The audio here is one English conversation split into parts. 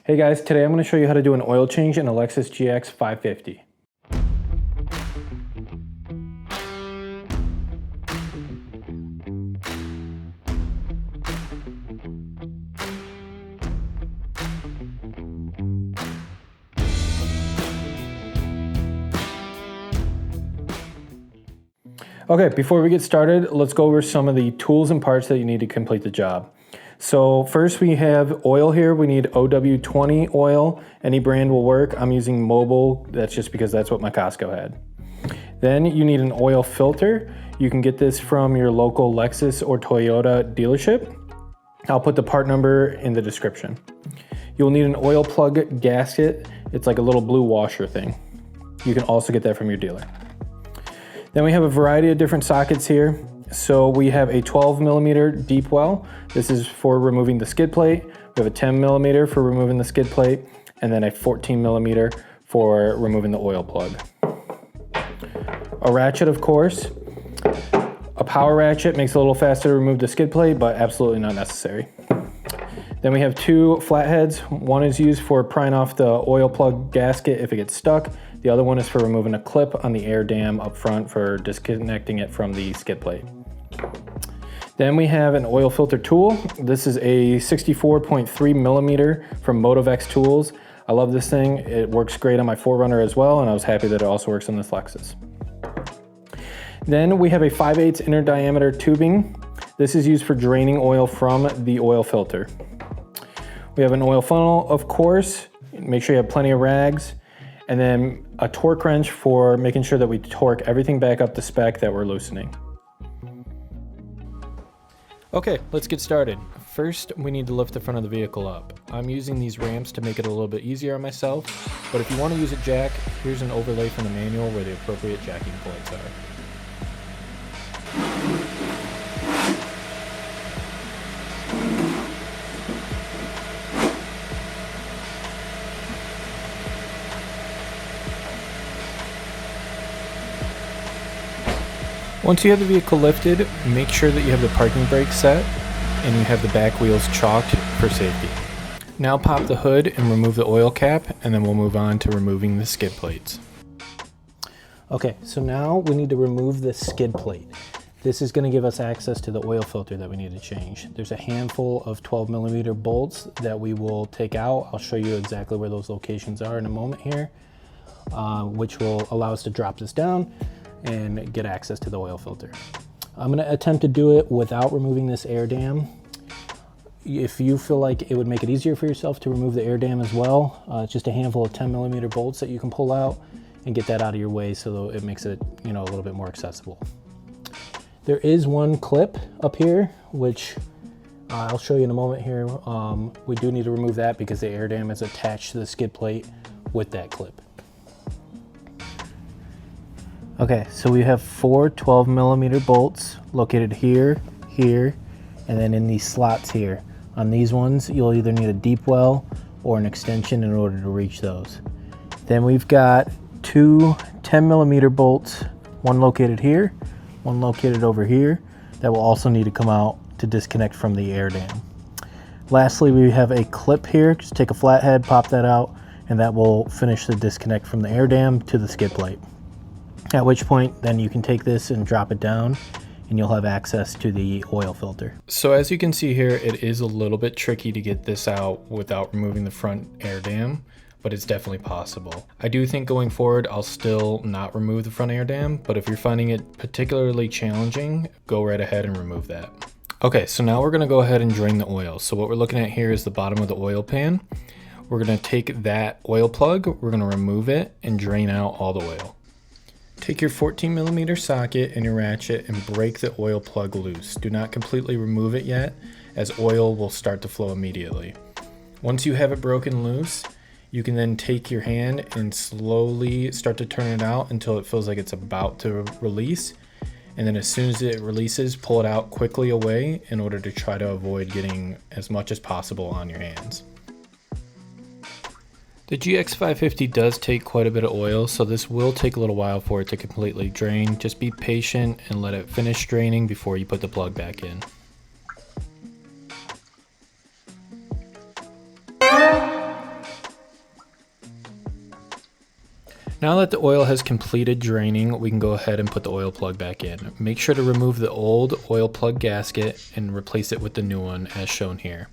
Hey guys, today I'm going to show you how to do an oil change in a Lexus GX 550. Okay, before we get started, let's go over some of the tools and parts that you need to complete the job. So first we have oil here. We need OW20 oil. Any brand will work. I'm using Mobile. That's just because that's what my Costco had. Then you need an oil filter. You can get this from your local Lexus or Toyota dealership. I'll put the part number in the description. You'll need an oil plug gasket. It's like a little blue washer thing. You can also get that from your dealer. Then we have a variety of different sockets here. So we have a 12mm deep well. This is for removing the skid plate. We have a 10mm for removing the skid plate, and then a 14mm for removing the oil plug. A ratchet, of course. A power ratchet makes it a little faster to remove the skid plate, but absolutely not necessary. Then we have two flatheads. One is used for prying off the oil plug gasket if it gets stuck. The other one is for removing a clip on the air dam up front for disconnecting it from the skid plate. Then we have an oil filter tool. This is a 64.3mm from Motivex Tools. I love this thing. It works great on my 4Runner as well, and I was happy that it also works on this Lexus. Then we have a 5/8 inner diameter tubing. This is used for draining oil from the oil filter. We have an oil funnel, of course. Make sure you have plenty of rags. And then a torque wrench for making sure that we torque everything back up to spec that we're loosening. Okay, let's get started. First, we need to lift the front of the vehicle up. I'm using these ramps to make it a little bit easier on myself, but if you want to use a jack, here's an overlay from the manual where the appropriate jacking points are. Once you have the vehicle lifted, make sure that you have the parking brake set and you have the back wheels chalked for safety. Now pop the hood and remove the oil cap, and then we'll move on to removing the skid plates. Okay, so now we need to remove the skid plate. This is going to give us access to the oil filter that we need to change. There's a handful of 12mm bolts that we will take out. I'll show you exactly where those locations are in a moment here, which will allow us to drop this down and get access to the oil filter. I'm going to attempt to do it without removing this air dam. If you feel like it would make it easier for yourself to remove the air dam as well, it's just a handful of 10mm bolts that you can pull out and get that out of your way so it makes it, a little bit more accessible. There is one clip up here, which I'll show you in a moment here. We do need to remove that because the air dam is attached to the skid plate with that clip. Okay, so we have four 12mm bolts located here, here, and then in these slots here. On these ones, you'll either need a deep well or an extension in order to reach those. Then we've got two 10mm bolts, one located here, one located over here, that will also need to come out to disconnect from the air dam. Lastly, we have a clip here. Just take a flathead, pop that out, and that will finish the disconnect from the air dam to the skid plate. At which point, then you can take this and drop it down and you'll have access to the oil filter. So as you can see here, it is a little bit tricky to get this out without removing the front air dam, but it's definitely possible. I do think going forward, I'll still not remove the front air dam, but if you're finding it particularly challenging, go right ahead and remove that. Okay, so now we're gonna go ahead and drain the oil. So what we're looking at here is the bottom of the oil pan. We're gonna take that oil plug, we're gonna remove it and drain out all the oil. Take your 14mm socket and your ratchet and break the oil plug loose. Do not completely remove it yet, as oil will start to flow immediately. Once you have it broken loose, you can then take your hand and slowly start to turn it out until it feels like it's about to release. And then as soon as it releases, pull it out quickly away in order to try to avoid getting as much as possible on your hands. The GX 550 does take quite a bit of oil, so this will take a little while for it to completely drain. Just be patient and let it finish draining before you put the plug back in. Now that the oil has completed draining, we can go ahead and put the oil plug back in. Make sure to remove the old oil plug gasket and replace it with the new one as shown here.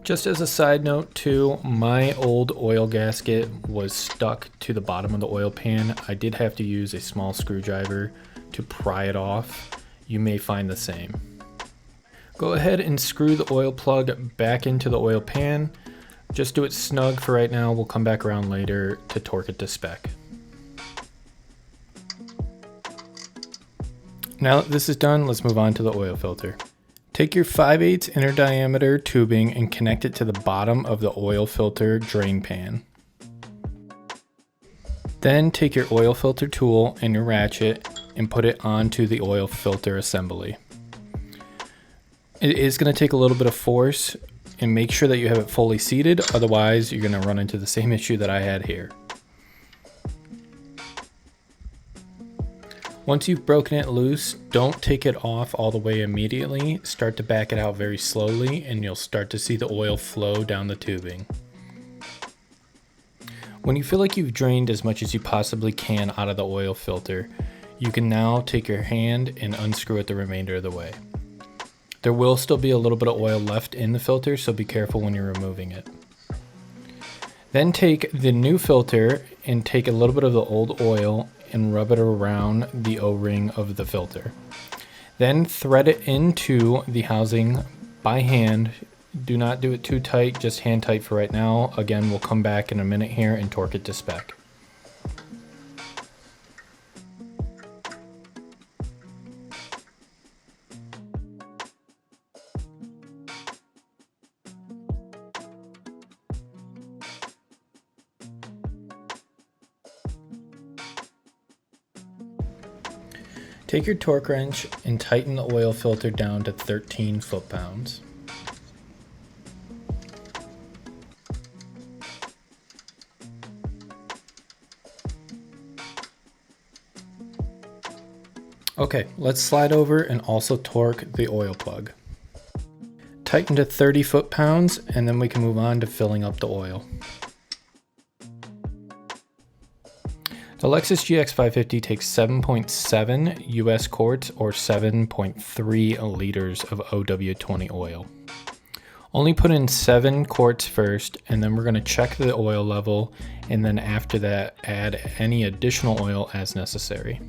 Just as a side note too, my old oil gasket was stuck to the bottom of the oil pan. I did have to use a small screwdriver to pry it off. You may find the same. Go ahead and screw the oil plug back into the oil pan. Just do it snug for right now. We'll come back around later to torque it to spec. Now that this is done, let's move on to the oil filter. Take your 5/8 inner diameter tubing and connect it to the bottom of the oil filter drain pan. Then take your oil filter tool and your ratchet and put it onto the oil filter assembly. It is going to take a little bit of force, and make sure that you have it fully seated, otherwise you're going to run into the same issue that I had here. Once you've broken it loose, don't take it off all the way immediately. Start to back it out very slowly and you'll start to see the oil flow down the tubing. When you feel like you've drained as much as you possibly can out of the oil filter, you can now take your hand and unscrew it the remainder of the way. There will still be a little bit of oil left in the filter, so be careful when you're removing it. Then take the new filter and take a little bit of the old oil and rub it around the O-ring of the filter. Then thread it into the housing by hand. Do not do it too tight, just hand tight for right now. Again, we'll come back in a minute here and torque it to spec. Take your torque wrench and tighten the oil filter down to 13 foot-pounds. Okay, let's slide over and also torque the oil plug. Tighten to 30 foot-pounds and then we can move on to filling up the oil. The Lexus GX 550 takes 7.7 US quarts or 7.3 liters of OW20 oil. Only put in 7 quarts first, and then we're going to check the oil level, and then after that add any additional oil as necessary.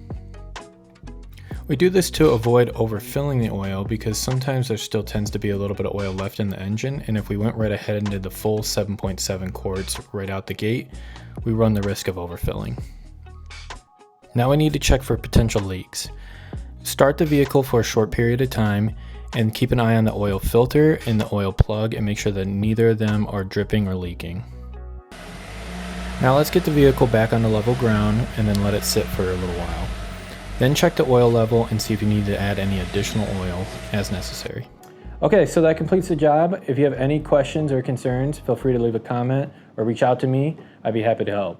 We do this to avoid overfilling the oil because sometimes there still tends to be a little bit of oil left in the engine, and if we went right ahead and did the full 7.7 quarts right out the gate, we run the risk of overfilling. Now we need to check for potential leaks. Start the vehicle for a short period of time and keep an eye on the oil filter and the oil plug and make sure that neither of them are dripping or leaking. Now let's get the vehicle back on the level ground and then let it sit for a little while. Then check the oil level and see if you need to add any additional oil as necessary. Okay, so that completes the job. If you have any questions or concerns, feel free to leave a comment or reach out to me. I'd be happy to help.